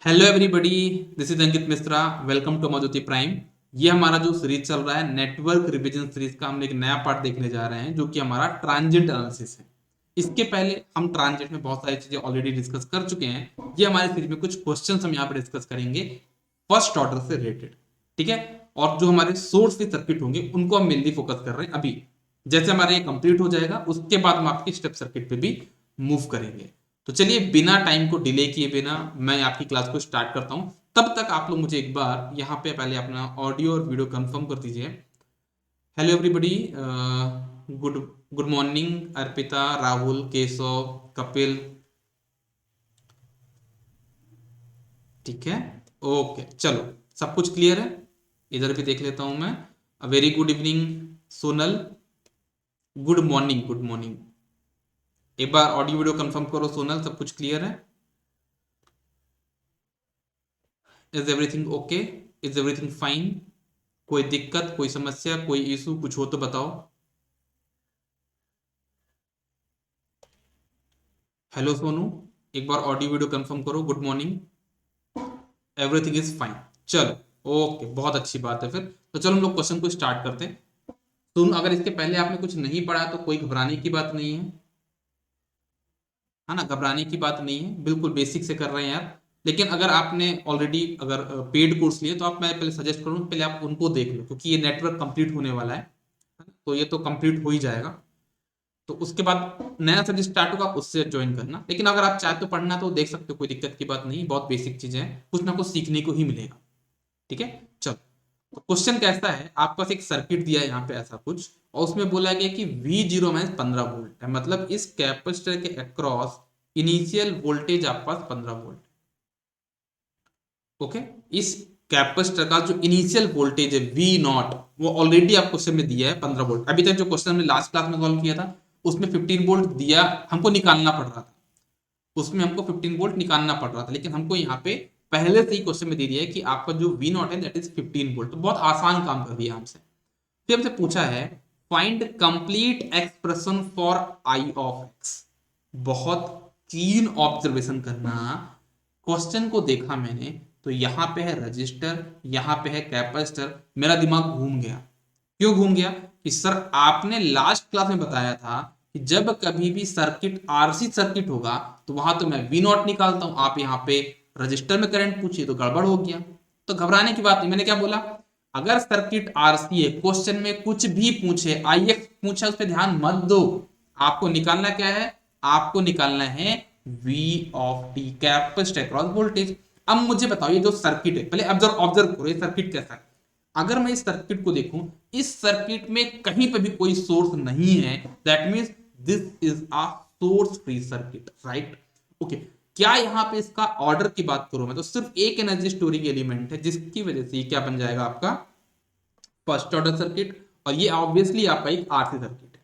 Hello everybody, this is Ankit Mishra. Welcome to Madhuti Prime. ये हमारा जो सीरीज चल रहा है नेटवर्क रिवीजन सीरीज का, हम एक नया पार्ट देखने जा रहे हैं जो कि हमारा ट्रांजिएंट एनालिसिस है। इसके पहले हम ट्रांजिएंट में बहुत सारी चीजें ऑलरेडी डिस्कस कर चुके हैं। ये हमारे सीरीज में कुछ क्वेश्चंस हम यहाँ पर डिस्कस करेंगे फर्स्ट ऑर्डर से रिलेटेड, ठीक है। और जो हमारे सोर्स के सर्किट होंगे उनको हम मेनली फोकस कर रहे हैं अभी। जैसे हमारा ये कंप्लीट हो जाएगा उसके बाद हम आपके स्टेप सर्किट पे भी मूव करेंगे। तो चलिए बिना टाइम को डिले किए बिना मैं आपकी क्लास को स्टार्ट करता हूं। तब तक आप लोग मुझे एक बार यहाँ पे पहले अपना ऑडियो और वीडियो कंफर्म कर दीजिए। Hello everybody, good good morning Arpita, Rahul, Keshav, Kapil, ठीक है। ओके चलो, सब कुछ क्लियर है। इधर भी देख लेता हूं मैं। Very good evening Sonal, good morning good morning. एक बार ऑडियो वीडियो कंफर्म करो सोनल, सब कुछ क्लियर है। Is everything okay? Is everything fine? कोई दिक्कत, कोई समस्या, कोई इशू कुछ हो तो बताओ। हेलो सोनू, एक बार ऑडियो वीडियो कंफर्म करो। Good morning, everything is fine. चलो ओके, बहुत अच्छी बात है। फिर तो चलो हम लोग क्वेश्चन को स्टार्ट करते हैं। सुन, अगर इसके पहले आपने कुछ नहीं पढ़ा तो कोई घबराने की बात नहीं है ना। घबराने की बात नहीं है, बिल्कुल बेसिक से कर रहे हैं यार। लेकिन अगर आपने ऑलरेडी अगर पेड कोर्स लिए तो आप, मैं पहले सजेस्ट करूँ पहले आप उनको देख लो, क्योंकि ये नेटवर्क कंप्लीट होने वाला है। तो ये तो कंप्लीट हो ही जाएगा, तो उसके बाद नया सब्जेक्ट स्टार्ट होगा, आप उससे ज्वाइन करना। लेकिन अगर आप चाहे तो पढ़ना तो देख सकते हो, कोई दिक्कत की बात नहीं। बहुत बेसिक चीजें हैं, कुछ ना कुछ सीखने को ही मिलेगा, ठीक है। चलो, तो क्वेश्चन कैसा है, आपके पास एक सर्किट दिया है यहाँ पे ऐसा कुछ, और उसमें बोला गया कि V0 माइनस 15 वोल्ट है। मतलब इस कैपेसिटर के अक्रॉस इनिशियल वोल्टेज आपके पास 15 वोल्ट। ओके, इस कैपेसिटर का जो इनिशियल वोल्टेज है V0, वो ऑलरेडी आपको क्वेश्चन में दिया है 15 वोल्ट। अभी तक जो क्वेश्चन हमने लास्ट क्लास में सॉल्व किया था उसमें 15 वोल्ट दिया, हमको निकालना पड़ रहा था। उसमें हमको 15 वोल्ट निकालना पड़ रहा था, लेकिन हमको यहाँ पे पहले से ही क्वेश्चन में दे दिया है कि आपका जो V0 है दैट इज 15 वोल्ट। तो बहुत आसान काम कर दिया हमसे। फिर हमसे पूछा है find complete expression for I of x. बहुत कीन ऑब्जर्वेशन करना। क्वेश्चन को देखा मैंने तो यहाँ पे है रजिस्टर, यहाँ पे है कैपेसिटर। मेरा दिमाग घूम गया। क्यों घूम गया? कि सर आपने लास्ट क्लास में बताया था कि जब कभी भी सर्किट आरसी सर्किट होगा तो वहां तो मैं V0 निकालता हूं, आप यहाँ पे रजिस्टर में करंट पूछिए तो गड़बड़ हो गया। तो घबराने की बात नहीं। मैंने क्या बोला, अगर सर्किट आरसी है, क्वेश्चन में कुछ भी पूछे, आई एक्स पूछा, उस पर ध्यान मत दो। आपको निकालना क्या है? आपको निकालना है V of T, capacitor across voltage. अब मुझे बताओ, ये जो सर्किट है, पहले ऑब्जर्व ऑब्जर्व करो, ये सर्किट कैसा है। अगर मैं इस सर्किट को देखूं, इस सर्किट में कहीं पे भी कोई सोर्स नहीं है, that means this is a source free circuit, right. Okay, क्या यहां पे इसका ऑर्डर की बात करूं मैं तो सिर्फ एक एनर्जी स्टोरिंग एलिमेंट है, जिसकी वजह से क्या बन जाएगा आपका फर्स्ट ऑर्डर सर्किट। और ये ऑब्वियसली आपका एक आरसी सर्किट है।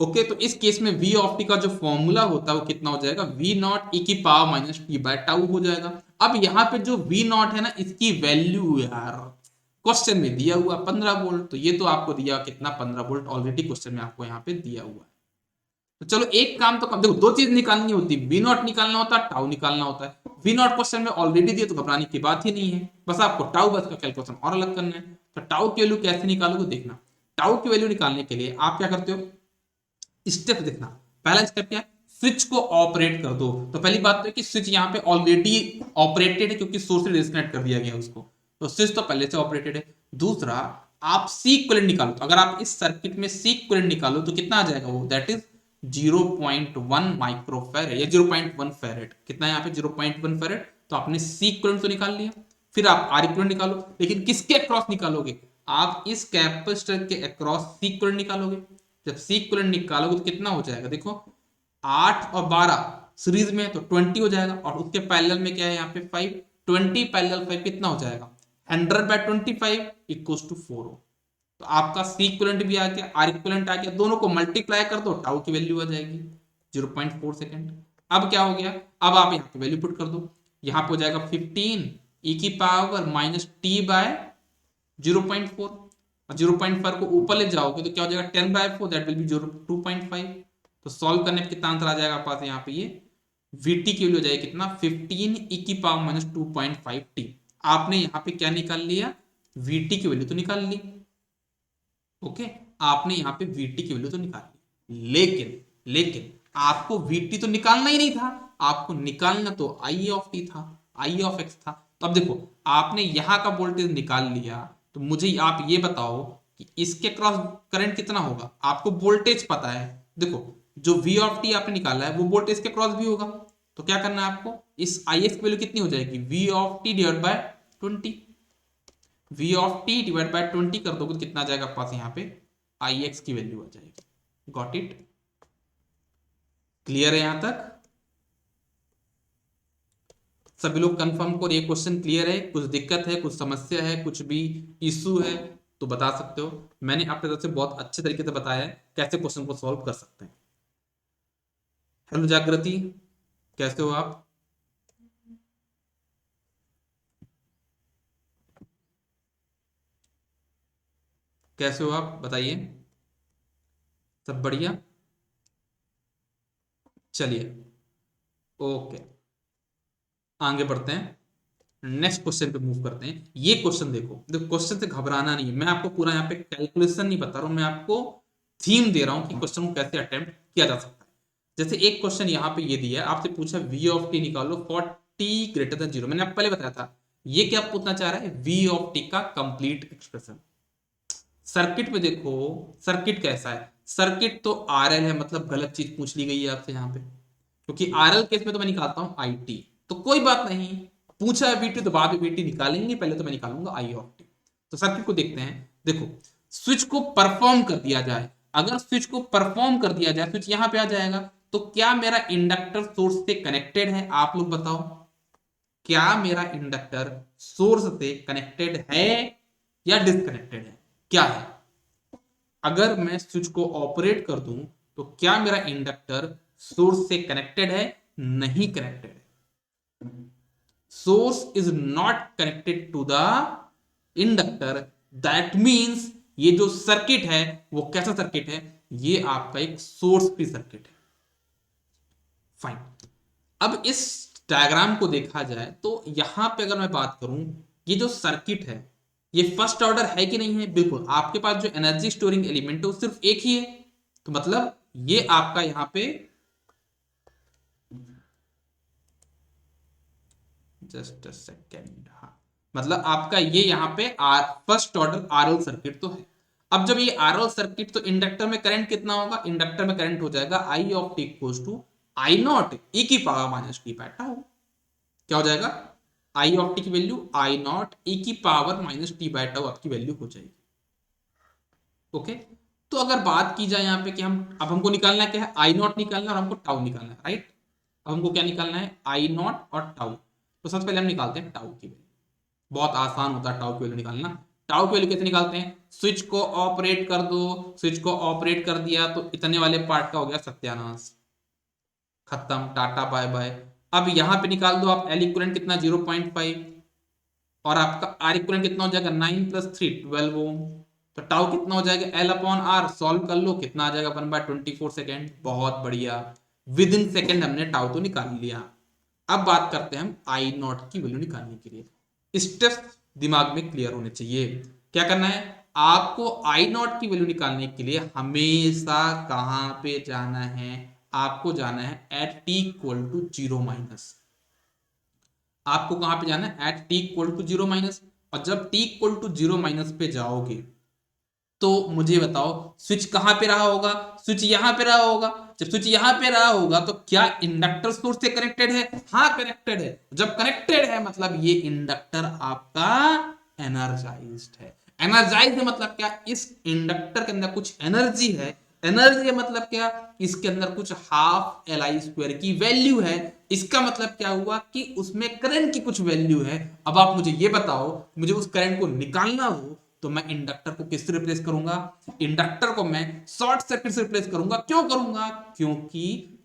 ओके, तो इस केस में V ऑफ टी का जो फॉर्मूला होता है वो कितना हो जाएगा, V0 e की power minus T by tau हो जाएगा। अब यहाँ पे जो V0 है ना, इसकी वैल्यू यार क्वेश्चन में दिया हुआ 15 वोल्ट। तो ये तो आपको दिया कितना, 15 वोल्ट ऑलरेडी क्वेश्चन में आपको यहाँ पे दिया हुआ है। तो चलो एक काम तो कम, देखो दो चीज निकालनी होती है, V0 निकालना होता है, टाउ निकालना होता है। V0 क्वेश्चन में ऑलरेडी दिया तो घबराने की बात ही नहीं है, बस आपको टाउ बस का कैलकुलेशन और अलग करना है। तो टाउ की वैल्यू कैसे निकालोगे देखना। टाउ की वैल्यू निकालने के लिए आप क्या करते हो, स्टेप देखना। पहला स्टेप क्या है, स्विच को ऑपरेट कर दो। तो पहली बात तो है कि स्विच यहाँ पे ऑलरेडी ऑपरेटेड है, क्योंकि सोर्स से डिस्कनेक्ट कर दिया गया उसको, तो स्विच तो पहले से ऑपरेटेड है। दूसरा, आप सी इक्विवेलेंट निकालो। तो अगर आप इस सर्किट में सी इक्विवेलेंट निकालो तो कितना आ जाएगा वो, दैट इज 0.1 माइक्रोफैरेड या 0.1 फैरेड। कितना है यहाँ पे, 0.1 फैरेड। तो आपने सी इक्विवेलेंट तो निकाल लिया। फिर आप आर इक्विवेलेंट निकालो, लेकिन किसके अक्रॉस निकालोगे, आप इस कैपेसिटर के अक्रॉस सी इक्विवेलेंट निकालोगे। जब सी इक्विवेलेंट निकालोगे तो कितना हो जाएगा, देखो 8 और 12 सीरीज में तो 20 हो जाएगा, और उसके पैरेलल में क्या है यहाँ पे 5, 20 पैरेलल 5 कितना हो जाएगा, 100/25 इक्वल्स टू 4 हो। तो आपका सी इक्विवेलेंट भी आ गया, आर इक्विवेलेंट आ गया, दोनों को मल्टीप्लाई कर दो, टाउ की वैल्यू आ जाएगी 0.4 सेकेंड। अब क्या हो गया, अब आप यहाँ पे वैल्यू पुट कर दो। यहाँ पे हो जाएगा 15 e की पावर माइनस टी बाय 0.4, और 0.4 को ऊपर ले जाओगे तो क्या हो जाएगा 10/4, दैट विल बी 2.5। तो सॉल्व करने पे कितना आंसर आ जाएगा पास यहाँ पे, ये Vt की वैल्यू हो जाएगी कितना 15 e की पावर माइनस 2.5 t। आपने यहाँ पे क्या निकाल लिया, Vt की वैल्यू तो निकाल ली। ओके, आपने यहाँ पे Vt की वैल्यू तो निकाल ली, लेकिन आपको Vt तो निकालना ही नहीं था, आपको निकालना तो I ऑफ t था, I ऑफ x था। तो अब देखो, आपने यहाँ का वोल्टेज निकाल लिया, तो मुझे आप ये बताओ कि इसके क्रॉस करंट कितना होगा। आपको वोल्टेज पता है, देखो जो V ऑफ t आपने निकाला है वो वोल्टेज के क्रॉस भी होगा। तो क्या करना है आपको, इस Ix की वैल्यू कितनी हो जाएगी, V of t divide by 20। V of t divide by 20 कर दोगे तो कितना आ जाएगा पास, यहाँ पे Ix की वैल्यू आ जाएगी। गॉट इट, क्लियर है यहां तक सभी लोग कंफर्म करो, ये क्वेश्चन क्लियर है, कुछ दिक्कत है, कुछ समस्या है, कुछ भी इशू है तो बता सकते हो। मैंने अपने तरफ से बहुत अच्छे तरीके से बताया है कैसे क्वेश्चन को सॉल्व कर सकते हैं। हेलो जागृति, कैसे हो आप? कैसे हो आप बताइए, सब बढ़िया? चलिए ओके, आगे बढ़ते हैं, नेक्स्ट क्वेश्चन पे मूव करते हैं। ये क्वेश्चन देखो, देखो क्वेश्चन से घबराना नहीं है, मैं आपको पूरा यहाँ पे कैलकुलेशन नहीं बता रहा हूँ, मैं आपको थीम दे रहा हूँ कि क्वेश्चन को कैसे अटेम्प्ट किया जा सकता है। जैसे एक क्वेश्चन यहाँ पे ये दिया है, आपसे पूछा v ऑफ t निकालो फॉर t ग्रेटर देन 0। मैंने आपको पहले बताया था, ये क्या पूछना चाह रहा है, v ऑफ t का कंप्लीट एक्सप्रेशन। सर्किट में देखो, सर्किट कैसा है, सर्किट तो RL है, मतलब गलत चीज पूछ ली गई है आपसे यहाँ पे, क्योंकि RL केस में तो मैं निकालता हूं IT। तो कोई बात नहीं, पूछा है VT तो बाद में VT निकालेंगे, पहले तो मैं निकालूंगा I ऑफ t। तो सर्किट को देखते हैं, देखो स्विच को परफॉर्म कर दिया जाए, अगर स्विच को परफॉर्म कर दिया जाए, स्विच यहां पे आ जाएगा, तो क्या मेरा इंडक्टर सोर्स से कनेक्टेड है? आप लोग बताओ, क्या मेरा इंडक्टर सोर्स से कनेक्टेड है या डिसकनेक्टेड है? क्या है? अगर मैं स्विच को ऑपरेट कर दूं तो क्या मेरा इंडक्टर सोर्स से कनेक्टेड है? नहीं कनेक्टेड है। Source is not connected to the inductor, that means ये जो सर्किट है वो कैसा सर्किट है, ये आपका एक सोर्स फ्री सर्किट है। फाइन, अब इस डायग्राम को देखा जाए तो यहां पे अगर मैं बात करूं, ये जो सर्किट है ये फर्स्ट ऑर्डर है कि नहीं है? बिल्कुल, आपके पास जो एनर्जी स्टोरिंग एलिमेंट है वो सिर्फ एक ही है, तो मतलब ये आपका यहां पे, जस्ट अ सेकेंड, हाँ, मतलब आपका ये यहां पे फर्स्ट ऑर्डर आरएल सर्किट तो है। अब जब ये आरएल सर्किट, तो इंडक्टर में करंट कितना होगा, इंडक्टर में करंट हो जाएगा I of T equals to I naught ई की power minus T by tau. क्या हो जाएगा, आई ऑफ टी की वैल्यू आई नॉट ई की power minus T by tau आपकी वैल्यू हो जाएगी। ओके, तो अगर बात की जाए यहाँ पे कि हम, अब हमको निकालना क्या है, आई नॉट निकालना है और हमको टाउ निकालना है, राइट? अब हमको क्या निकालना है, आई नॉट और टाउ। तो सबसे पहले हम निकालते हैं टाउ की वैल्यू, बहुत आसान होता है टाउ की वैल्यू निकालना। टाउ की वैल्यू कैसे निकालते हैं, स्विच को ऑपरेट कर दो, स्विच को ऑपरेट कर दिया तो इतने वाले पार्ट का हो गया सत्यानाश, खत्म, टाटा बाय बाय। अब यहां पे निकाल दो आप एल इक्विवेलेंट कितना 0.5, और आपका आर इक्विवेलेंट कितना हो जाएगा 9 + 3 12 ओम। तो टाउ कितना हो जाएगा एल अपॉन आर, सॉल्व कर लो कितना आ जाएगा 1/24 सेकेंड। बहुत बढ़िया, विद इन सेकेंड हमने टाउ तो निकाल लिया। अब बात करते हैं हम आई नॉट की वैल्यू निकालने के लिए। स्टेप्स दिमाग में क्लियर होने चाहिए। क्या करना है आपको, आई नॉट की वैल्यू निकालने के लिए हमेशा कहां पे जाना है, आपको जाना है एट टी इक्वल टू 0 आपको कहां पे जाना है, एट टी इक्वल टू 0 और जब टी इक्वल टू 0 पे जाओगे तो मुझे बताओ स्विच कहां पे रहा होगा, स्विच यहां पे रहा होगा। जब स्विच यहां पे रहा होगा तो क्या इंडक्टर सोर्स से कनेक्टेड है? हाँ कनेक्टेड है। जब कनेक्टेड है मतलब ये इंडक्टर आपका एनर्जाइज्ड है। एनर्जाइज्ड मतलब क्या, इस इंडक्टर के अंदर कुछ एनर्जी है। एनर्जी मतलब क्या, इसके अंदर कुछ हाफ एल आई स्क्वायर की वैल्यू है। इसका मतलब क्या हुआ कि उसमें करंट की कुछ वैल्यू है। अब आप मुझे ये बताओ, मुझे उस करंट को निकालना हो तो मैं इंडक्टर को किससे रिप्लेस करूंगा, इंडक्टर को मैं शॉर्ट सर्किट से रिप्लेस करूंगा। क्यों करूंगा, क्योंकि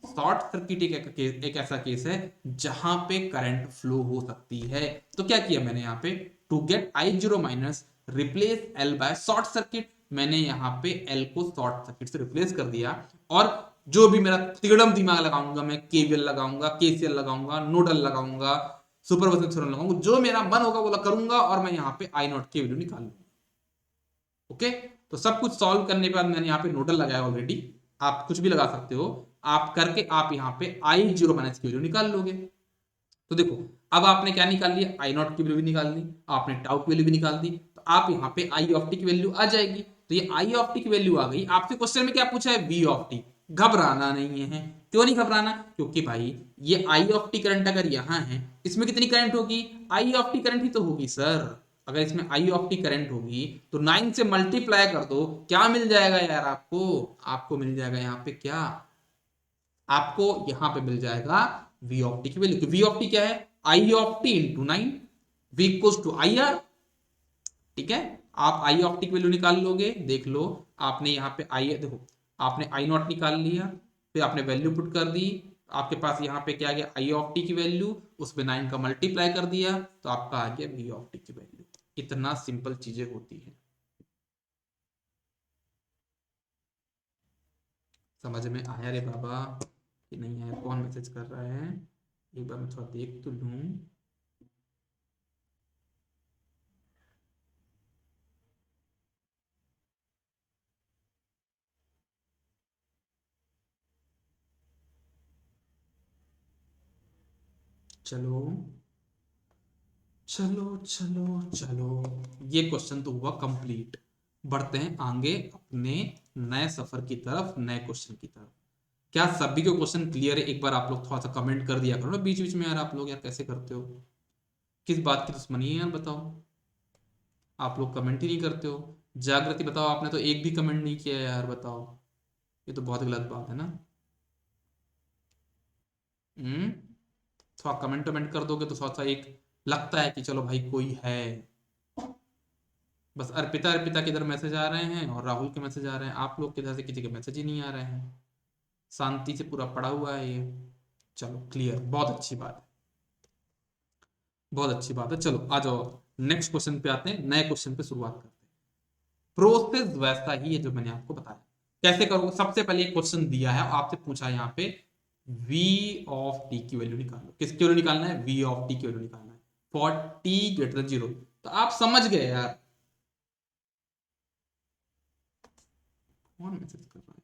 शॉर्ट सर्किट एक ऐसा केस है जहां पे करंट फ्लो हो सकती है। तो क्या किया मैंने यहाँ पे, to get I0 replace L by short circuit, मैंने यहाँ पे L को शॉर्ट सर्किट से रिप्लेस कर दिया और जो भी मेरा तिगड़म दिमाग लगाऊंगा, मैं केवीएल लगाऊंगा, केसीएल लगाऊंगा, नोडल लगाऊंगा, सुपरपोजिशन थ्योरम लगाऊंगा, जो मेरा मन होगा वो करूंगा और मैं यहाँ पे आई नॉट की वैल्यू निकाल लूंगा। ओके, तो सब कुछ सॉल्व करने के बाद मैंने यहाँ पे नोडल लगाया ऑलरेडी, आप कुछ भी लगा सकते हो, आप करके आप यहाँ पे आई जीरो माइनस की वैल्यू निकाल लोगे। तो देखो अब आपने क्या निकाल लिया, आई नॉट की वैल्यू भी निकाल ली, आपने टाउ की वैल्यू भी निकाल दी, तो आप यहाँ पे आई ऑफ टी की वैल्यू आ जाएगी। तो ये आई ऑफ टी की वैल्यू आ गई। आपसे क्वेश्चन में क्या पूछा है, वी ऑफ टी। घबराना नहीं है, क्यों नहीं घबराना, क्योंकि भाई ये आई ऑफ टी करंट अगर यहाँ है, इसमें कितनी करंट होगी, आई ऑफ टी करंट ही तो होगी सर। अगर इसमें आई ऑफ टी करंट होगी तो 9 से मल्टीप्लाई कर दो, क्या मिल जाएगा यार आपको, आपको मिल जाएगा यहाँ पे क्या, आपको यहां पे मिल जाएगा v ऑफ टी की वैल्यू। v ऑफ टी क्या है, i of T into 9, v equals to I R. ठीक है, आप i ऑफ टी की वैल्यू निकाल लोगे, देख लो आपने यहाँ पे आई, देखो आपने आई नॉट निकाल लिया, फिर आपने वैल्यू पुट कर दी, आपके पास यहाँ पे क्या आ गया, आई ऑफ टी की वैल्यू, उसमें 9 का मल्टीप्लाई कर दिया, तो आपका आ गया v ऑफ टी की वैल्यू। इतना सिंपल चीजें होती है, समझ में आया रे बाबा कि नहीं आया, कौन मैसेज कर रहा है, एक बार मैं थोड़ा देख तो लूं। चलो चलो चलो चलो, ये क्वेश्चन तो हुआ कंप्लीट। बढ़ते हैं आगे अपने नए सफर की तरफ, नए क्वेश्चन की तरफ। क्या सभी के क्वेश्चन क्लियर है, एक बार आप लोग थोड़ा सा कमेंट कर दिया करो ना बीच बीच में यार, आप लोग यार कैसे करते हो, किस बात की दुश्मनी है यार बताओ, आप लोग कमेंट ही नहीं करते हो। जागृति बताओ, आपने तो एक भी कमेंट नहीं किया यार, बताओ, ये तो बहुत गलत बात है ना। हम्म, थोड़ा कमेंट कमेंट कर दोगे तो थोड़ा सा एक लगता है कि चलो भाई कोई है। बस अर्पिता अर्पिता के इधर मैसेज आ रहे हैं और राहुल के मैसेज आ रहे हैं, आप लोग के इधर से किसी के मैसेज ही नहीं आ रहे हैं, शांति से पूरा पड़ा हुआ है ये। चलो क्लियर, बहुत अच्छी बात है, बहुत अच्छी बात है। चलो आ जाओ नेक्स्ट क्वेश्चन पे आते हैं, नए क्वेश्चन पे शुरुआत करते हैं। प्रोसेस वैसा ही है जो मैंने आपको बताया, कैसे करोगे, सबसे पहले एक क्वेश्चन दिया है आपसे पूछा है यहाँ पे v ऑफ t की वैल्यू निकालो, किसकी वैल्यू निकालना है, v ऑफ t की वैल्यू निकालना है फॉर t ग्रेटर देन 0। तो आप समझ गए यार, कौन मैसेज कर रहा है,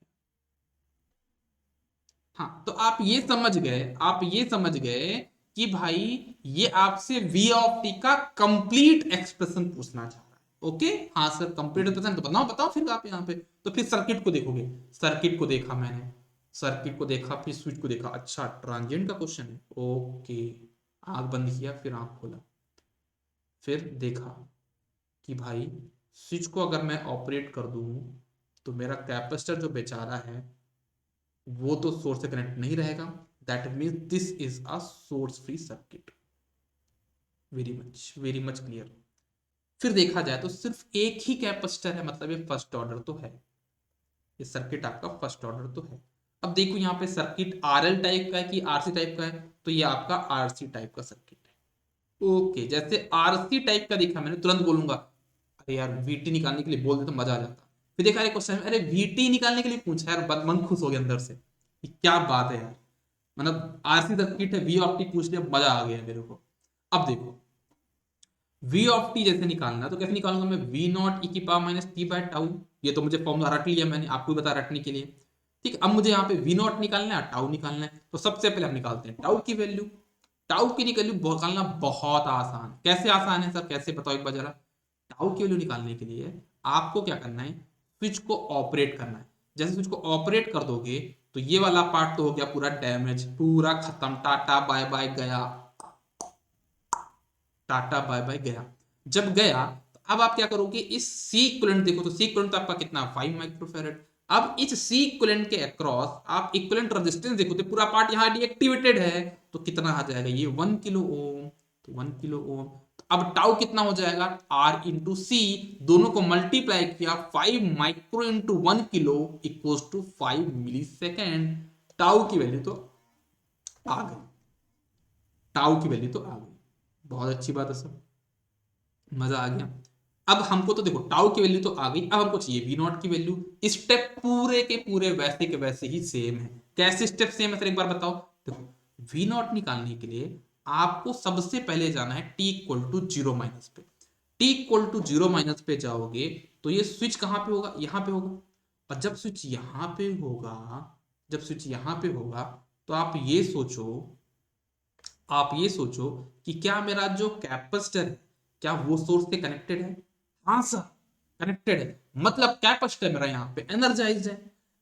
हाँ तो आप ये समझ गए, आप ये समझ गए कि भाई ये आपसे v ऑफ t का कंप्लीट एक्सप्रेशन पूछना चाह रहा है। ओके, हाँ सर कंप्लीट एक्सप्रेशन, तो बताओ बताओ फिर आप यहाँ पे, तो फिर सर्किट को देखोगे, सर्किट को देखा मैंने, सर्किट को देखा, फिर स्विच को देखा, अच्छा ट्रांजिएंट का क्वेश्चन है, ओके, आंख बंद किया फिर आंख खोला, फिर देखा कि भाई स्विच को अगर मैं ऑपरेट कर दूं तो मेरा कैपेसिटर जो बेचारा है वो तो सोर्स से कनेक्ट नहीं रहेगा, that means this is a source free circuit. Very much clear. फिर देखा जाए तो सिर्फ एक ही कैपेसिटर है, मतलब ये फर्स्ट ऑर्डर तो है, ये सर्किट आपका फर्स्ट ऑर्डर तो है। अब देखो यहाँ पे सर्किट आरएल टाइप का है कि आरसी टाइप का है, तो ये आपका आरसी टाइप का सर्किट है। ओके, जैसे आरसी टाइप का देखा मैंने तुरंत बोलूंगा अरे यार वीटी निकालने के लिए बोल दे तो मजा आ जाता। फिर देखा क्वेश्चन, अरे वीटी निकालने के लिए पूछा यार, मन खुश हो गया अंदर से, क्या बात है यार, मतलब आरसी सर्किट है, वी ऑफ टी पूछ लिया, मजा आ गया मेरे को। अब देखो v ऑफ टी जैसे निकालना, तो कैसे निकालूंगा मैं, v नॉट ई की power minus T by tau, ये तो मुझे फॉर्मूला रट लिया मैंने, आपको भी बता रटने के लिए। ठीक, अब मुझे यहाँ पे v नॉट निकालना है, टाउ निकालना है, तो सबसे पहले हम निकालते हैं टाउ की वैल्यू। टाउ की वैल्यू निकालना बहुत आसान, कैसे आसान है सर, कैसे बताओ एक बार जरा। टाउ की वैल्यू निकालने के लिए आपको क्या करना है, स्विच को ऑपरेट करना है, जैसे स्विच को ऑपरेट कर दोगे तो ये वाला पार्ट तो हो गया पूरा डैमेज, पूरा खत्म, टाटा बाय बाय गया, टाटा बाय बाय गया। जब गया तो अब आप क्या करोगे, इस सी इक्विवेलेंट देखो, तो सी इक्विवेलेंट तो आपका कितना 5 माइक्रोफैरड। अब इस सी इक्विवेलेंट के अक्रॉस आप इक्विवेलेंट रेजिस्टेंस देखो, तो पूरा पार्ट यहाँ डीएक्टिवेटेड है, तो कितना आ जाएगा ये 1 किलो ओम, तो 1 किलो ओम। तो अब टाउ कितना हो जाएगा, आर इंटू सी, दोनों को मल्टीप्लाई किया, 5 micro into 1 kilo equals to 5 millisecond. Tau की वैल्यू तो आ गई, टाउ की वैल्यू तो आ गई, बहुत अच्छी बात है सर, मजा आ गया। अब हमको तो देखो टाउ की वैल्यू तो आ गई, अब हमको चाहिए वी नॉट की वैल्यू। स्टेप पूरे के पूरे वैसे के वैसे ही सेम है। कैसे स्टेप सेम है सर एक बार बताओ। देखो वी नॉट निकालने के लिए आपको सबसे पहले जाना है T equal to zero minus पे। T equal to zero minus पे जाओगे तो ये स्विच कहां पे होगा, यहां पे होगा। और जब स्विच यहां पे होगा, जब स्विच यहां पे होगा तो आप ये सोचो कि क्या मेरा जो कैपेसिटर है क्या वो सोर्स से कनेक्टेड है। हाँ सर कनेक्टेड है, मतलब कैपेसिटर मेरा यहाँ पे एनर्जाइज है।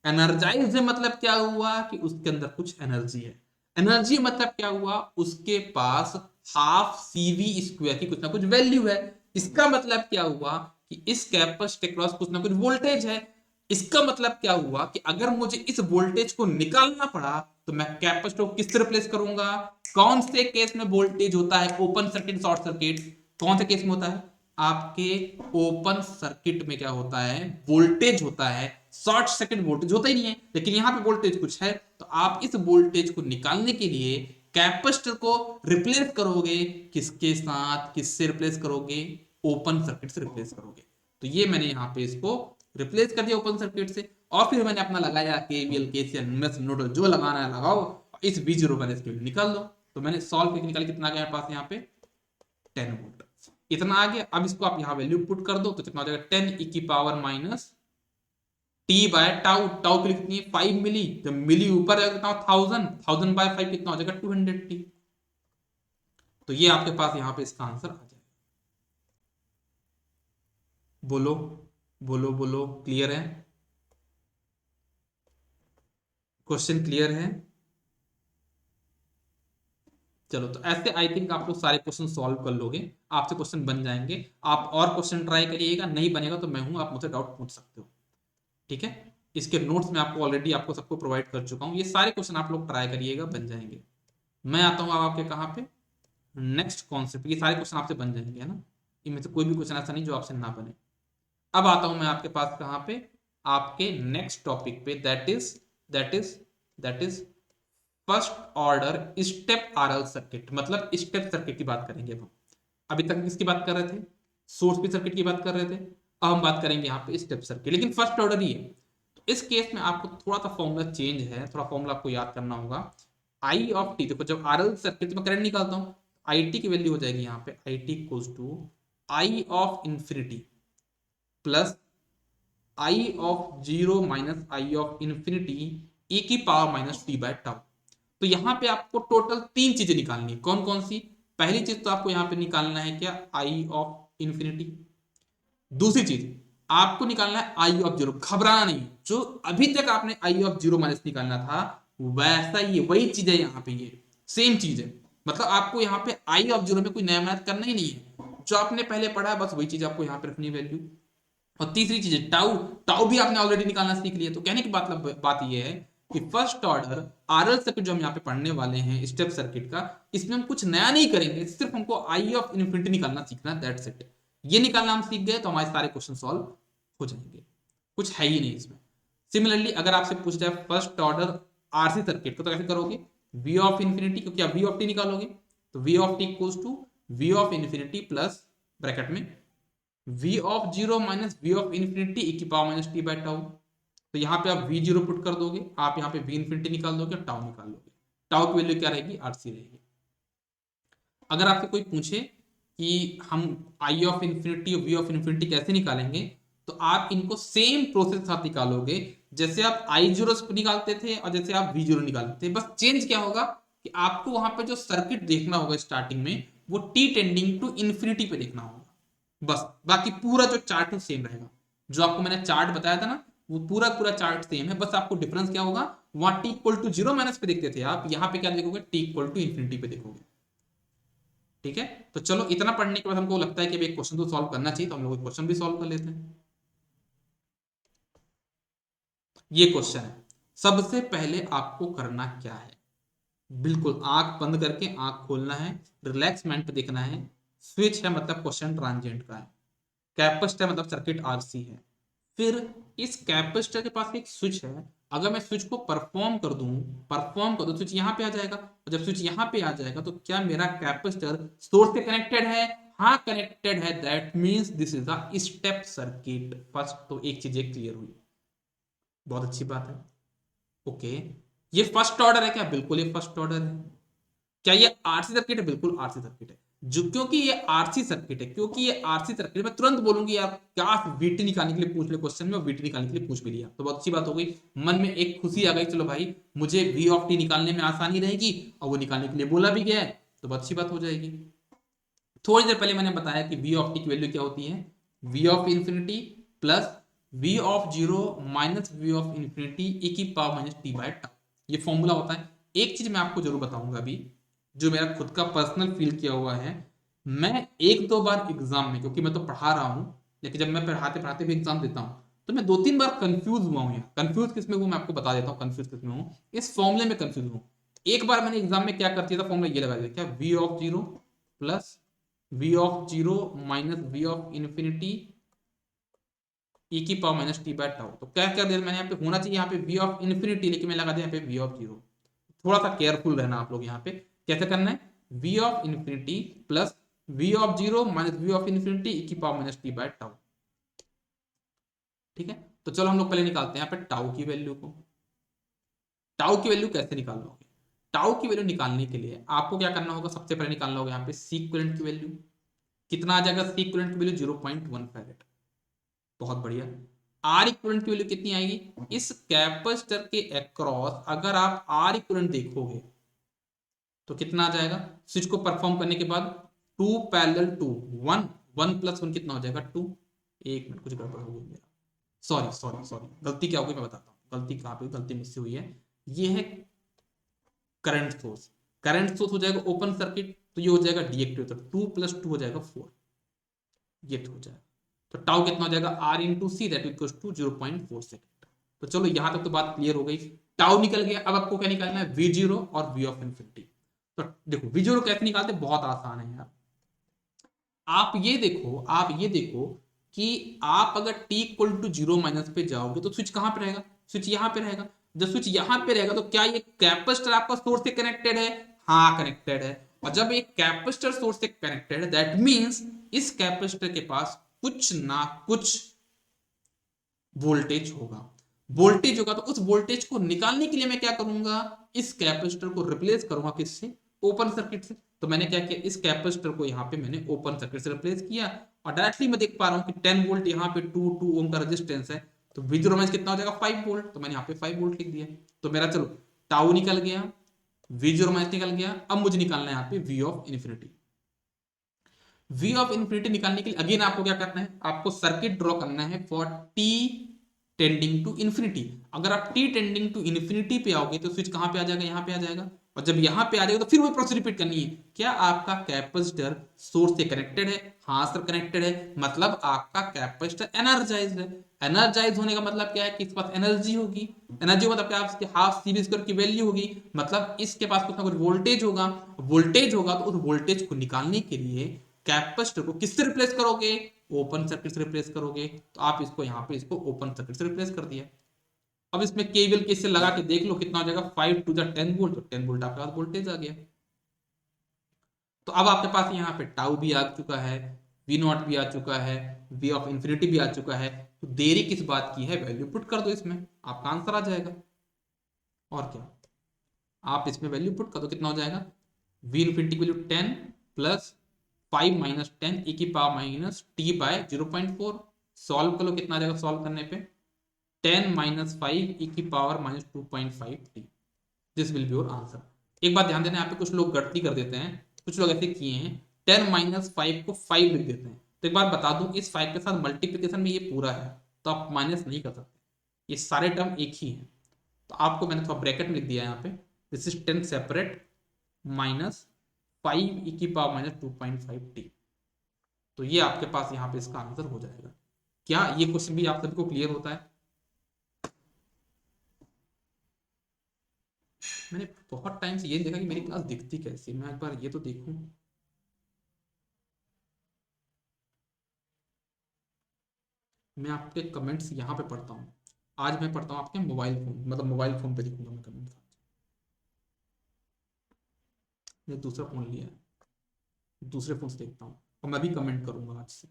एनर्जाइज है मतलब क्या हुआ कि उसके अंदर कुछ एनर्जी है। एनर्जी मतलब क्या हुआ, उसके पास हाफ सीवी स्क्वायर की कुछ ना कुछ वैल्यू है। इसका मतलब क्या हुआ कि इस कैपेसिटर के क्रॉस कुछ ना कुछ वोल्टेज है। इसका मतलब क्या हुआ कि अगर मुझे इस वोल्टेज को निकालना पड़ा तो मैं कैपेसिटर को किससे रिप्लेस करूंगा। कौन से केस में वोल्टेज होता है ओपन सर्किट शॉर्ट सर्किट, कौन से केस में होता है आपके ओपन सर्किट में क्या होता है वोल्टेज होता है, शॉर्ट सर्किट वोल्टेज होता ही नहीं है। लेकिन यहां पे वोल्टेज कुछ है तो आप इस वोल्टेज को निकालने के लिए कैपेसिटर को रिप्लेस करोगे किसके साथ, किससे रिप्लेस करोगे ओपन सर्किट से रिप्लेस करोगे। तो ये मैंने यहाँ पे इसको रिप्लेस कर दिया ओपन सर्किट से। और फिर मैंने अपना लगाया केवीएल केसीएल मेश नोडल जो लगाना है लगाओ, इस V0 मैंने इसके निकाल दो। तो मैंने सॉल्व करके निकाल कितना आ गया पास यहाँ पे 10 वोल्ट इतना आ गया। अब इसको आप यहाँ वैल्यू पुट कर दो तो कितना हो जाएगा 10 ई की power minus T by tau. Tau के लिए कितनी है 5 मिली, जब मिली ऊपर जाएगा कितना 1000, 1000 बाय 5 कितना हो जाएगा 200 टी। तो ये आपके पास यहाँ पे इसका आंसर आ जाएगा। बोलो बोलो बोलो, क्लियर है, क्वेश्चन क्लियर है। चलो तो ऐसे आई थिंक आप लोग सारे क्वेश्चन सॉल्व कर लोगे, आपसे क्वेश्चन बन जाएंगे। आप और क्वेश्चन ट्राई करिएगा, नहीं बनेगा तो मैं हूं, आप मुझसे डाउट पूछ सकते हो। ठीक है, इसके नोट्स में आपको ऑलरेडी आपको सबको प्रोवाइड कर चुका हूं, ये सारे क्वेश्चन आप लोग ट्राई करिएगा बन जाएंगे। मैं आता हूं अब आपके कहाँ पे नेक्स्ट कॉन्सेप्ट, ये सारे क्वेश्चन आपसे बन जाएंगे है ना, इनमें से कोई भी क्वेश्चन ऐसा नहीं जो आपसे ना बने। अब आता हूं मैं आपके पास कहाँ पे आपके नेक्स्ट टॉपिक पे, that is first order step RL circuit, मतलब स्टेप सर्किट की बात करेंगे हम। अभी तक किसकी बात कर रहे थे, सोर्स पी सर्किट की बात कर रहे थे। अब हम बात करेंगे यहाँ पे स्टेप सर्किट, लेकिन फर्स्ट ऑर्डर ही है। तो इस केस में आपको थोड़ा सा फॉर्मूला चेंज है, थोड़ा फॉर्मूला आपको याद करना होगा। आई ऑफ टी, देखो जब आरएल सर्किट में करंट निकालता हूँ आई टी की वैल्यू हो जाएगी यहाँ पे I T equals to I of infinity plus I of zero minus I of infinity e की power minus T by tau. तो यहां पे आपको टोटल तीन चीजें निकालनी है, कौन कौन सी। पहली चीज तो आपको यहां पे निकालना है क्या आई ऑफ इंफिनिटी। दूसरी चीज आपको निकालना है आई ऑफ जीरो, घबराना नहीं, जो अभी तक आपने आई ऑफ जीरो माइनस निकालना था वैसा ये वही चीज है यहाँ पे, ये सेम चीज है। मतलब आपको यहाँ पे आई ऑफ जीरो में कोई नया मैथ करना ही नहीं है, जो आपने पहले पढ़ा है बस वही चीज आपको यहाँ पे रखनी वैल्यू। और तीसरी चीज है टाउ, टाउ भी आपने ऑलरेडी निकालना सीख लिया। तो कहने की बात ये है कि फर्स्ट ऑर्डर आरएल सर्किट जो हम यहाँ पे पढ़ने वाले हैं स्टेप सर्किट का, इसमें हम कुछ नया नहीं करेंगे, सिर्फ हमको आई ऑफ इन्फिनिटी निकालना सीखना, दैट्स इट। ये निकालना हम सीख गए तो हमारे सारे क्वेश्चन सॉल्व हो जाएंगे, कुछ है ही नहीं इसमें। सिमिलरली अगर आपसे पूछ जाए फर्स्ट ऑर्डर आरसी सर्किट को तो कैसे करोगे, वी ऑफ इन्फिनिटी, क्योंकि आप वी ऑफ टी निकालोगे तो V of T equals to V of infinity plus bracket में v of zero minus v of infinity e की power minus T by tau. तो यहाँ पे आप v0 पुट कर दोगे, आप यहाँ पे v इन्फिनिटी निकाल दोगे, टाउ निकाल दोगे। टाउ की वैल्यू क्या रहेगी आरसी रहेगी। अगर आपसे कोई पूछे कि हम i ऑफ इन्फिनिटी और v ऑफ इन्फिनिटी कैसे निकालेंगे, तो आप इनको सेम प्रोसेस के साथ निकालोगे जैसे आप i0 निकालते थे और जैसे आप v0 निकालते थे। बस चेंज क्या होगा कि आपको वहां पे जो सर्किट देखना होगा स्टार्टिंग में वो t टेंडिंग टू इन्फिनिटी पे देखना होगा बस। बाकी पूरा जो चार्ट है सेम रहेगा, जो आपको मैंने चार्ट बताया था ना वो पूरा पूरा चार्ट सेम है, बस आपको डिफरेंस क्या होगा, वहां T equal to zero minus पे देखते थे आप, यहाँ पे क्या देखोगे टी इक्वल टू इन्फिनिटी पे देखोगे। ठीक है, तो चलो इतना पढ़ने के बाद हमको लगता है कि एक क्वेश्चन तो सॉल्व करना चाहिए, तो हम लोग क्वेश्चन भी सॉल्व कर लेते हैं। ये क्वेश्चन है, सबसे पहले आपको करना क्या है, बिल्कुल आंख बंद करके आंख खोलना है, रिलैक्स माइंड पे देखना है। स्विच है मतलब क्वेश्चन ट्रांजिएंट का है, कैपेसिटर मतलब सर्किट आरसी है। फिर इस कैपेसिटर के पास एक स्विच है, अगर मैं स्विच को परफॉर्म कर दूं स्विच यहां पे आ जाएगा, और जब स्विच यहां पे आ जाएगा तो क्या मेरा कैपेसिटर सोर्स से कनेक्टेड है, हाँ कनेक्टेड है, that means this is a step circuit. First तो एक चीज क्लियर हुई, बहुत अच्छी बात है। ओके, ये फर्स्ट ऑर्डर है क्या? बिल्कुल ये फर्स्ट ऑर्डर है। क्या ये आरसी सर्किट है? बिल्कुल आरसी सर्किट है। जो क्योंकि ये आरसी सर्किट है, क्योंकि ये आरसी सर्किट, मैं तुरंत बोलूंगी यार क्या वीटी निकालने के लिए पूछ ले क्वेश्चन में, और वीटी निकालने के लिए पूछ भी लिया, तो बहुत अच्छी बात हो गई। मन में एक खुशी आ गई, चलो भाई मुझे वी ऑफ टी निकालने में आसानी रहेगी, और वो निकालने के लिए बोला भी गया है, तो बहुत अच्छी बात हो जाएगी। थोड़ी देर पहले मैंने बताया कि वी ऑफ टी की वैल्यू क्या होती है, V of infinity plus V of zero minus V of infinity e की power minus T by tau, ये फॉर्मूला होता है। एक चीज मैं आपको जरूर बताऊंगा अभी, जो मेरा खुद का पर्सनल फील किया हुआ है, मैं एक दो बार एग्जाम में, क्योंकि मैं तो पढ़ा रहा हूं, लेकिन जब मैं पढ़ाते पढ़ाते भी एग्जाम देता हूं, तो मैं दो तीन बार कंफ्यूज हुआ हूं। यार कंफ्यूज किस में हूं मैं आपको बता देता हूं, कंफ्यूज किस में हूं, इस फॉर्मूले में कंफ्यूज हूं। एक बार मैंने एग्जाम में क्या कर दिया था, फॉर्मूला ये लगा दिया, क्या V of zero plus V of zero minus V of infinity e की power minus T by tau. तो क्या कर दिया मैंने यहाँ पे, होना चाहिए यहाँ पे वी ऑफ इन्फिनिटी, लेकिन मैं लगा दिया यहाँ पे वी ऑफ जीरो। थोड़ा सा केयरफुल रहना आप लोग यहाँ पे, कैसे करना है, V of infinity plus V of zero minus V of infinity e की power minus T by tau. ठीक है, तो चलो हम लोग पहले निकालते हैं यहाँ पे टाउ की वैल्यू को। टाउ की वैल्यू कैसे निकालोगे? टाउ की वैल्यू निकालने के लिए आपको क्या करना होगा, सबसे पहले निकालना होगा यहाँ पे सीक्वेंट की वैल्यू। कितना आ जाएगा सीक्वेंट की वैल्यू? 0.1 फैरेड। बहुत बढ़िया। आर इक्विवेलेंट की वैल्यू कितनी आएगी? इस कैपेसिटर के अक्रॉस अगर आप आर इक्विवेलेंट देखोगे तो कितना आ जाएगा? स्विच को परफॉर्म करने के बाद 2 पैरेलल टू 1, 1 प्लस 1 कितना हो जाएगा? 2। एक मिनट, कुछ गड़बड़ हो गई मेरा, सॉरी सॉरी सॉरी, गलती क्या हो गई मैं बताता हूँ, गलती कहाँ पे, गलती मुझसे हुई है। ये है करंट सोर्स, करंट सोर्स हो जाएगा ओपन सर्किट, तो ये हो जाएगा डीएक्टिव, तो 2 प्लस 2 हो जाएगा 4, ये हो जाएगा। तो टाउ कितना हो जाएगा? R into C, that equals to 0.4 second. तो चलो यहां तक तो बात क्लियर हो गई, टाउ निकल गया। अब आपको क्या निकालना है? वी जीरो और वी ऑफ इन्फिनिटी। तो देखो वी जीरो कैसे निकालते, बहुत आसान है यार। आप ये देखो कि आप अगर t equal to zero minus पे जाओगे तो स्विच कहां पे रहेगा? स्विच यहां पे रहेगा। जब स्विच यहां पे रहेगा तो क्या ये कैपेसिटर आपका सोर्स से कनेक्टेड है? हाँ कनेक्टेड है। और जब एक कैपेसिटर सोर्स से कनेक्टेड है, दैट मींस इस कैपेसिटर के पास कुछ ना कुछ वोल्टेज होगा। वोल्टेज होगा तो उस वोल्टेज को निकालने के लिए मैं क्या करूंगा? इस कैपेसिटर को रिप्लेस करूंगा किससे? ओपन सर्किट से। तो मैंने क्या किया, इस कैपेसिटर को यहां पे मैंने ओपन सर्किट से रिप्लेस किया, और डायरेक्टली मैं देख पा रहा हूं कि 10 वोल्ट यहां पे 2 ओम का रेजिस्टेंस है, तो V0 माइनस कितना हो जाएगा? 5 वोल्ट। तो मैंने यहां पे 5 वोल्ट लिख दिया। तो मेरा चलो टाउ निकल गया, V0 माइनस निकल गया। अब मुझे निकालना है यहाँ पे V of infinity. V of infinity निकालने के लिए अगेन आपको क्या करना है? आपको सर्किट ड्रॉ करना है for t tending to infinity. अगर आप t टेंडिंग टू इन्फिनिटी पे आओगे तो स्विच कहां पे आ जाएगा? यहां पे आ जाएगा। और जब यहां पे आ जाएगा तो फिर वही प्रोसेस रिपीट करनी है। क्या आपका कैपेसिटर सोर्स से कनेक्टेड है? हाँ सर कनेक्टेड है, मतलब आपका कैपेसिटर एनर्जाइज्ड है। एनर्जाइज होने का मतलब क्या है कि इसके पास एनर्जी होगी। एनर्जी मतलब क्या? इसके हाफ सी बी स्क्वायर की वैल्यू होगी, मतलब इसके पास कुछ ना कुछ वोल्टेज होगा। वोल्टेज होगा तो उस वोल्टेज को निकालने के लिए कैपेसिटर को किससे रिप्लेस करोगे? ओपन सर्किट से रिप्लेस करोगे। तो आप इसको यहां पे इसको ओपन सर्किट से रिप्लेस कर दिया। अब इसमें केवीएल किससे लगा के देख लो कितना हो जाएगा? 5 टू द 10 वोल्ट, तो 10 वोल्ट आपके पास वोल्टेज आ गया। तो अब आपके पास यहाँ पे टाउ भी आ चुका है, वी नॉट भी आ चुका है, वी ऑफ इंफिनिटी भी आ चुका है। तो देरी किस बात की है? वैल्यू पुट कर दो इसमें, आपका आंसर आ जाएगा। और क्या, आप इसमें वैल्यू पुट कर दो, कितना हो जाएगा? वी इन्फिनिटी की वैल्यू 10 प्लस 5 माइनस 10 ई की power minus T by 0.4। Solve कर लो, कितना आ जाएगा सॉल्व करने पे? 10 माइनस 5 ई की power minus 2.5 T. This will be your answer. एक बात ध्यान देना, यहाँ पे कुछ लोग गलती कर देते हैं, कुछ लोग ऐसे किए हैं 10 माइनस 5 को 5 लिख देते हैं। तो एक बार बता दूं, इस 5 के साथ मल्टीप्लीकेशन में ये पूरा है, तो आप माइनस नहीं कर सकते, ये सारे टर्म एक ही है। तो आपको मैंने थोड़ा ब्रैकेट में लिख दिया है यहाँ पे, दिस इज 10 सेपरेट माइनस 5 ई की पावर माइनस 2.5 टी। तो ये आपके पास यहाँ पे इसका आंसर हो जाएगा। क्या ये क्वेश्चन भी आप सभी को क्लियर होता है? मैंने बहुत टाइम से ये देखा कि मेरी क्लास दिखती कैसी, मैं एक बार ये तो देखूं। मैं आपके कमेंट्स यहाँ पे पढ़ता हूँ। आज मैं पढ़ता हूँ आपके मोबाइल फोन, मतलब मोबाइल फोन पे देखूंगा मैं कमेंट्स। मैं दूसरा फोन लिया है, दूसरे फोन से देखता हूँ। और मैं भी कमेंट करूंगा आज से,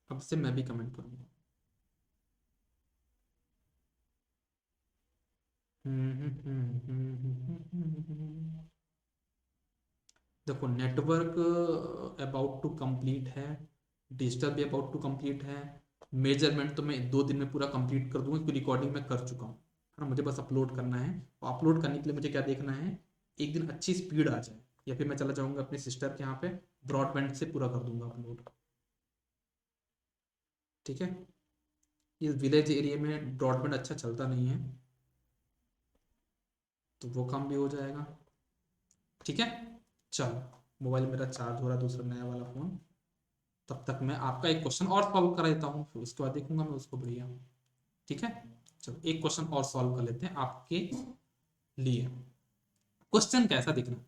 अब से मैं भी कमेंट करूंगा। देखो नेटवर्क अबाउट टू कंप्लीट है, डिजिटल भी अबाउट टू कंप्लीट है, मेजरमेंट तो मैं 2 दिन में पूरा कंप्लीट कर दूंगा क्योंकि रिकॉर्डिंग मैं कर चुका हूँ, है ना। मुझे बस अपलोड करना है, और अपलोड करने के लिए मुझे क्या देखना है, एक दिन अच्छी स्पीड आ जाए, या फिर मैं चला जाऊंगा अपने सिस्टर के यहाँ पे, ब्रॉडबैंड से पूरा कर दूंगा अपलोड। ठीक है, इस विलेज एरिया में ब्रॉडबैंड अच्छा चलता नहीं है, तो वो काम भी हो जाएगा। ठीक है, चलो मोबाइल मेरा चार्ज हो रहा है, दूसरा नया वाला फोन, तब तक मैं आपका एक क्वेश्चन और सॉल्व कर देता हूँ, फिर उसके बाद देखूंगा मैं उसको, बढ़िया। ठीक है, चलो एक क्वेश्चन और सॉल्व कर लेते हैं आपके लिए। क्वेश्चन कैसा दिख रहा है,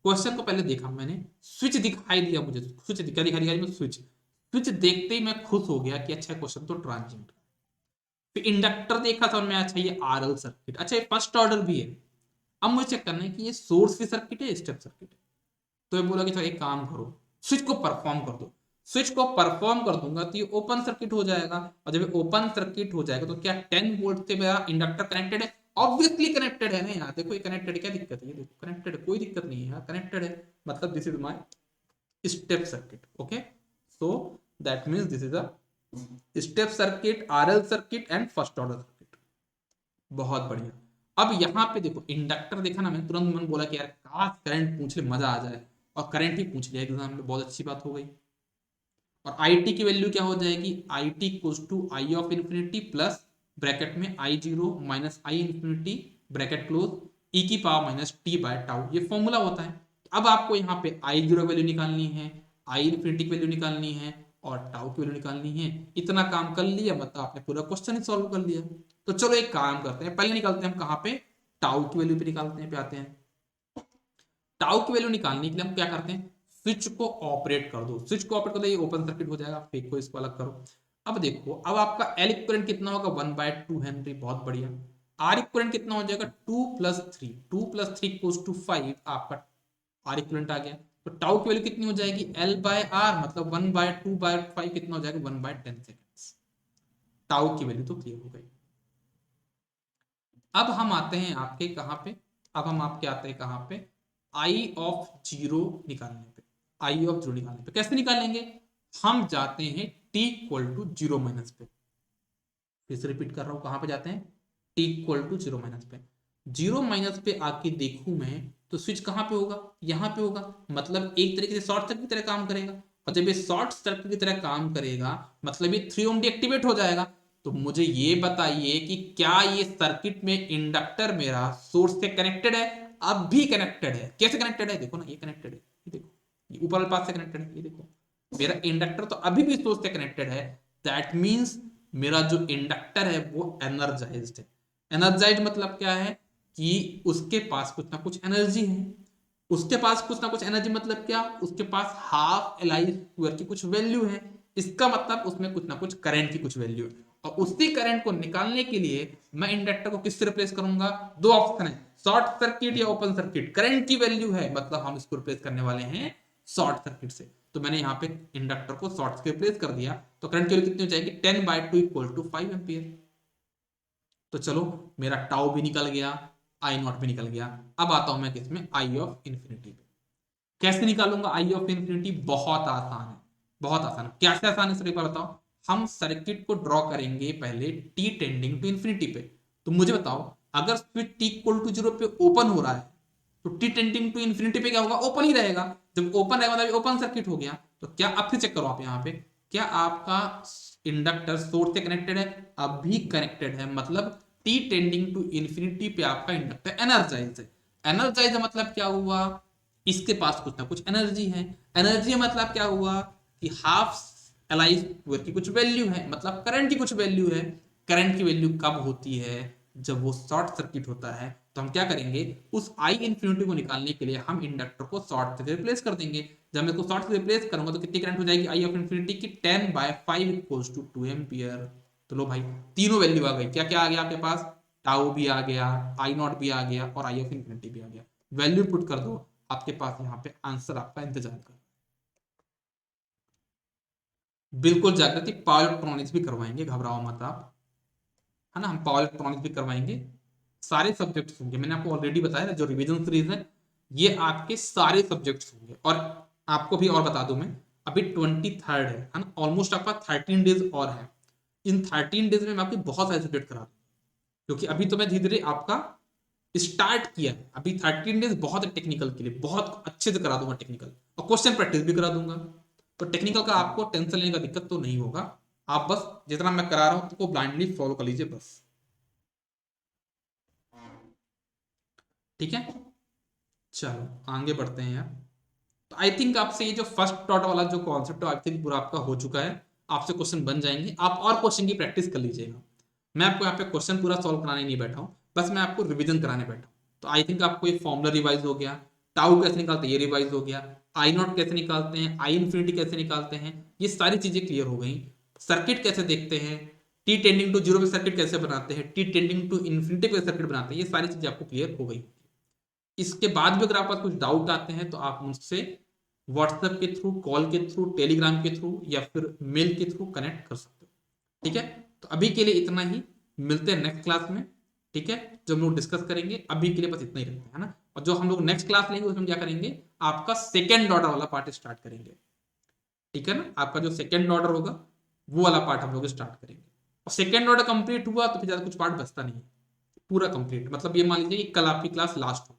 क्वेश्चन को पहले देखा मैंने, स्विच दिखाई दिया मुझे, स्विच दिखाई दिखाई मुझे, स्विच स्विच देखते ही मैं खुश हो गया कि अच्छा क्वेश्चन तो ट्रांजिएंट। फिर इंडक्टर देखा था मैं, अच्छा ये आरएल सर्किट, अच्छा ये फर्स्ट ऑर्डर भी है। अब मुझे चेक करना है कि ये सोर्स की सर्किट है, स्टेप सर्किट है। तो ये बोला कि चलो एक काम करो, स्विच को परफॉर्म कर दो। स्विच को परफॉर्म कर दूंगा तो ये ओपन सर्किट हो जाएगा, और जब ओपन सर्किट हो जाएगा तो क्या 10 वोल्ट से मेरा इंडक्टर कनेक्टेड है? ऑब्वियसली कनेक्टेड है ना यार, देखो ये कनेक्टेड है, क्या दिक्कत है, ये देखो कनेक्टेड है, कोई दिक्कत नहीं है यार, कनेक्टेड है, मतलब this is my step circuit. Okay, so that means this is a step circuit, RL circuit and first order circuit. बहुत बढ़िया। अब यहाँ पे देखो इंडक्टर देखा ना, मैंने तुरंत मन बोला कि यार काश करंट पूछ ले, मजा आ जाए, और करंट ही पूछ लिया एग्जाम में, बहुत अच्छी बात हो गई। और आई टी की वैल्यू क्या हो जाएगी, I T equals to I of infinity plus bracket में I zero minus I infinity bracket close E की power minus T by tau, ये फॉर्मूला होता है। अब आपको यहाँ पे आई जीरो वैल्यू निकालनी है, आई इन्फिनिटी की वैल्यू निकालनी है, और टाउ की वैल्यू निकालनी है। इतना काम कर लिया मतलब आपने पूरा क्वेश्चन ही सॉल्व कर लिया। तो चलो एक काम करते हैं, पहले निकालते हैं हम कहाँ पे, टाउ की वैल्यू पे निकालते हैं, पे आते हैं। टाउ की वैल्यू निकालने के लिए हम क्या करते हैं, स्विच को ऑपरेट कर दो, स्विच को ऑपरेट कर दो, ये ओपन सर्किट हो जाएगा, फेंको इसको अलग करो। अब देखो, अब आपका एल इक्विवेलेंट कितना होगा, 1/2 हेनरी, बहुत बढ़िया। आर इक्विवेलेंट कितना हो जाएगा, 2 + 3, 2 + 3 इक्वल्स टू 5, आपका आर इक्विवेलेंट आ गया। तो टाउ की वैल्यू कितनी हो जाएगी, L/R, मतलब 1/2/5 कितना हो जाएगा, 1/10 सेकेंड्स। टाउ की वैल्यू तो क्लियर हो गई। अब हम आते हैं आपके कहां पे, अब हम आपके आते हैं कहां पे, आई ऑफ जीरो निकालने पे। आई ऑफ जीरो निकालने पे कैसे निकालेंगे, हम जाते हैं T equal to zero minus पे, फिर से रिपीट कर रहा हूं, कहां पे जाते हैं, T equal to zero minus पे। जीरो माइनस पे आके देखूं मैं, तो स्विच कहां पे होगा, यहां पे होगा, मतलब एक तरीके से शॉर्ट सर्किट की तरह काम करेगा। और जब ये शॉर्ट सर्किट की तरह काम करेगा, मतलब ये 3 ओम डीएक्टिवेट हो जाएगा। तो मुझे ये बताइए कि क्या ये सर्किट में इंडक्टर मेरा सोर्स से कनेक्टेड है, अब भी कनेक्टेड है, कैसे कनेक्टेड है, देखो ना ये कनेक्टेड है, ये देखो, ये ऊपर वाले पास से कनेक्टेड है, ये देखो मेरा इंडक्टर तो अभी भी सोर्स से कनेक्टेड है। दैट मींस मेरा जो इंडक्टर है वो एनर्जाइज्ड है। एनर्जाइज्ड मतलब क्या है, कि उसके पास कुछ ना कुछ एनर्जी है। उसके पास कुछ ना कुछ एनर्जी मतलब क्या, उसके पास हाफ एल आई स्क्वायर की कुछ वैल्यू है। इसका मतलब उसमें कुछ ना कुछ करंट की कुछ वैल्यू है, और उसी करंट को निकालने के लिए मैं इंडक्टर को किससे रिप्लेस करूंगा, दो ऑप्शन है, शॉर्ट सर्किट या ओपन सर्किट। करंट की वैल्यू है, मतलब हम इसको रिप्लेस करने वाले हैं शॉर्ट सर्किट से। तो मैंने यहाँ पे इंडक्टर को शॉर्ट से रिप्लेस कर दिया, तो करंट की वैल्यू कितनी हो जाएगी, 10/2 इक्वल टू 5 एम्पियर। तो चलो मेरा टाउ भी निकल गया, आई नॉट भी निकल गया। अब आता हूं मैं किसमें, आई ऑफ इन्फिनिटी पे। कैसे निकालूंगा आई ऑफ इन्फिनिटी, बहुत आसान है, बहुत आसान है। कैसे आसान है सर एक बार बताओ। हम सर्किट को ड्रॉ करेंगे पहले टी टेंडिंग टू इन्फिनिटी पे। तो मुझे बताओ, अगर switch T equal to zero पे ओपन हो रहा है, तो टी टेंडिंग टू इन्फिनिटी पे क्या होगा, ओपन ही रहेगा। जब ओपन रहेगा मतलब ओपन सर्किट हो गया। तो क्या, अब फिर चेक करो आप यहाँ पे, क्या आपका इंडक्टर सोर्स से कनेक्टेड है, अब भी कनेक्टेड है, मतलब टी टेंडिंग टू इन्फिनिटी पे आपका इंडक्टर एनर्जाइज है। एनर्जाइज मतलब क्या हुआ, इसके पास कुछ ना कुछ एनर्जी है। एनर्जी मतलब क्या हुआ, कि हाफ एल स्क्वायर की कुछ वैल्यू है, मतलब करंट की कुछ वैल्यू है। करंट की वैल्यू कब होती है, जब वो शॉर्ट सर्किट होता है। तो हम क्या करेंगे, उस आई इन्फिनिटी को निकालने के लिए हम इंडक्टर को शॉर्ट से रिप्लेस कर देंगे। जब मैं इसको शॉर्ट से रिप्लेस करूंगा तो कितनी करंट हो जाएगी, आई ऑफ इन्फिनिटी की 10/5 इक्वल्स टू 2 एम्पियर। तो लो भाई, तीनों वैल्यू आ गई, क्या क्या आ गया आपके पास, टाउ भी आ गया, आई नॉट भी आ गया, और आई ऑफ इन्फिनिटी भी आ गया। वैल्यू पुट कर दो, आपके पास यहाँ पे आंसर आपका इंतजार कर। बिल्कुल जागृति, पावर इलेक्ट्रॉनिक्स भी करवाएंगे, घबराओ मत आप, है ना, हम पावर इलेक्ट्रॉनिक्स भी करवाएंगे। सारे सब्जेक्ट्स होंगे, मैंने आपको ऑलरेडी बताया ना, जो रिवीजन सीरीज है ये आपके सारे सब्जेक्ट्स होंगे। और आपको भी और बता दूं मैं, अभी 23rd है ना, ऑलमोस्ट आपका 13 डेज और है। इन 13 डेज में मैं आपके बहुत सारे सब्जेक्ट करा दूं, क्योंकि अभी तो मैं धीरे धीरे आपका स्टार्ट किया है। अभी 13 डेज बहुत है टेक्निकल के लिए, बहुत अच्छे से करा दूंगा टेक्निकल, और क्वेश्चन प्रैक्टिस भी करा दूंगा। तो टेक्निकल का आपको टेंशन लेने का दिक्कत तो नहीं होगा, आप बस जितना मैं करा रहा हूं उसको ब्लाइंडली फॉलो कर लीजिए बस। ठीक है, चलो आगे बढ़ते हैं यार। तो आई थिंक आपसे ये जो फर्स्ट डॉट वाला जो कॉन्सेप्ट है आई थिंक पूरा आपका हो चुका है, आपसे क्वेश्चन बन जाएंगे, आप और क्वेश्चन की प्रैक्टिस कर लीजिएगा। मैं आपको यहाँ पे क्वेश्चन पूरा सॉल्व कराने नहीं बैठा हूँ, बस मैं आपको रिवीजन कराने बैठा हूँ। तो आई थिंक आपको ये फॉर्मूला रिवाइज हो गया, टाउ कैसे निकालते हैं ये रिवाइज हो गया, आई नॉट कैसे निकालते हैं, आई इन्फिनिटी कैसे निकालते हैं, ये सारी चीजें क्लियर हो गई। सर्किट कैसे देखते हैं, टी टेंडिंग टू जीरो पे सर्किट कैसे बनाते हैं, टी टेंडिंग टू इन्फिनिटी पे सर्किट बनाते हैं, ये सारी चीजें आपको क्लियर हो गई। इसके बाद भी अगर आपके पास कुछ डाउट आते हैं तो आप मुझसे व्हाट्सएप के थ्रू, कॉल के थ्रू, टेलीग्राम के थ्रू या फिर मेल के थ्रू कनेक्ट कर सकते हो। ठीक है, तो अभी के लिए इतना ही, मिलते हैं नेक्स्ट क्लास में। ठीक है, जो हम लोग डिस्कस करेंगे अभी के लिए बस इतना ही रखते हैं ना। और जो हम लोग नेक्स्ट क्लास लेंगे उसमें क्या करेंगे, आपका सेकेंड ऑर्डर वाला पार्ट स्टार्ट करेंगे। ठीक है ना, आपका जो सेकेंड ऑर्डर होगा वो वाला पार्ट हम लोग स्टार्ट करेंगे। और सेकेंड ऑर्डर कंप्लीट हुआ तो फिर ज्यादा कुछ पार्ट बचता नहीं है, पूरा कंप्लीट। मतलब ये मान लीजिए कि कल आपकी क्लास लास्ट होगी।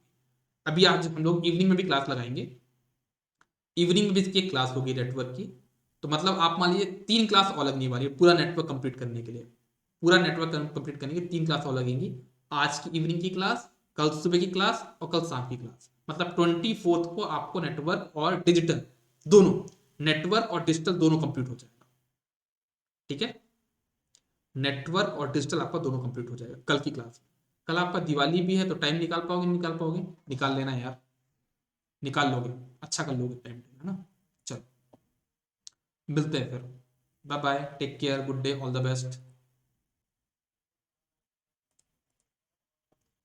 अभी आज हम लोग इवनिंग में भी क्लास लगाएंगे, इवनिंग में भी इसकी क्लास होगी नेटवर्क की। तो मतलब आप मान लीजिए 3 क्लास और लगने वाली है पूरा नेटवर्क कंप्लीट करने के लिए। पूरा नेटवर्क कंप्लीट करने के 3 क्लास और लगेंगी, आज की इवनिंग की क्लास, कल सुबह की क्लास और कल शाम की क्लास। मतलब 24th को आपको नेटवर्क और डिजिटल दोनों, नेटवर्क और डिजिटल दोनों कंप्लीट हो जाएगा। ठीक है, नेटवर्क और डिजिटल आपका दोनों कंप्लीट हो जाएगा कल की क्लास में। कल आपका दिवाली भी है तो टाइम निकाल पाओगे, निकाल पाओगे, निकाल लेना यार, निकाल लोगे, अच्छा कर लोगे टाइम, है ना। चलो मिलते हैं फिर, bye bye, take care, good day, all the best.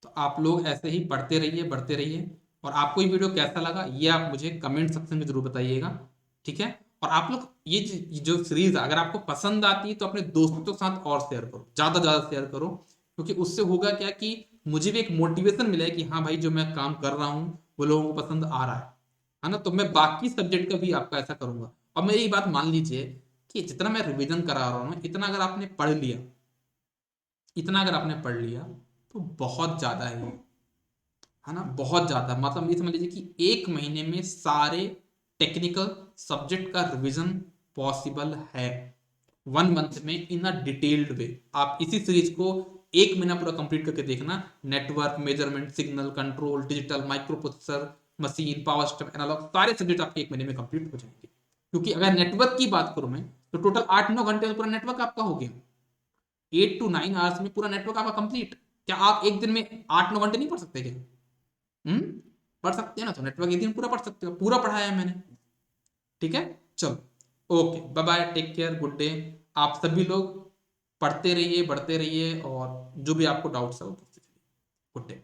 तो आप लोग ऐसे ही पढ़ते रहिए, बढ़ते रहिए। और आपको ये वीडियो कैसा लगा ये आप मुझे कमेंट सेक्शन में जरूर बताइएगा। ठीक है, और आप लोग ये जो सीरीज अगर आपको पसंद आती है तो अपने दोस्तों के साथ और शेयर करो, ज्यादा ज्यादा शेयर करो, क्योंकि उससे होगा क्या कि मुझे भी एक मोटिवेशन मिले कि हाँ भाई जो मैं काम कर रहा हूँ वो लोगों को पसंद आ रहा है ना। तो मैं बाकी सब्जेक्ट का भी आपका ऐसा करूंगा। और मैं यही बात मान लीजिए कि जितना मैं रिवीजन करा रहा हूँ इतना अगर आपने पढ़ लिया, इतना अगर आपने पढ़ लिया तो बहुत ज्यादा है ना, बहुत ज्यादा। मतलब ये समझ लीजिए कि एक महीने में सारे टेक्निकल सब्जेक्ट का रिवीजन पॉसिबल है, 1 मंथ में इन अ डिटेल्ड वे। आप इसी सीरीज को एक महीना पूरा कंप्लीट करके देखना, network, measurement, signal control, digital, microprocessor, machine, power system, analogue, सारे सब्जेक्ट आपके एक महीने में कंप्लीट हो जाएंगे। क्योंकि अगर नेटवर्क की बात करूं मैं तो टोटल 8-9 घंटे में पूरा नेटवर्क आपका हो गया, 8 to 9 आवर्स में पूरा नेटवर्क आपका कंप्लीट। क्या आप एक दिन में 8-9 घंटे नहीं पढ़ सकते क्या? पढ़ सकते हैं ना, तो नेटवर्क एक दिन पूरा पढ़ सकते हो, पूरा पढ़ाया है मैंने। ठीक है, चलो okay, bye bye, take care, good day. आप सभी लोग पढ़ते रहिए, बढ़ते रहिए, और जो भी आपको डाउट्स है वो पूछते रहिए। Good day.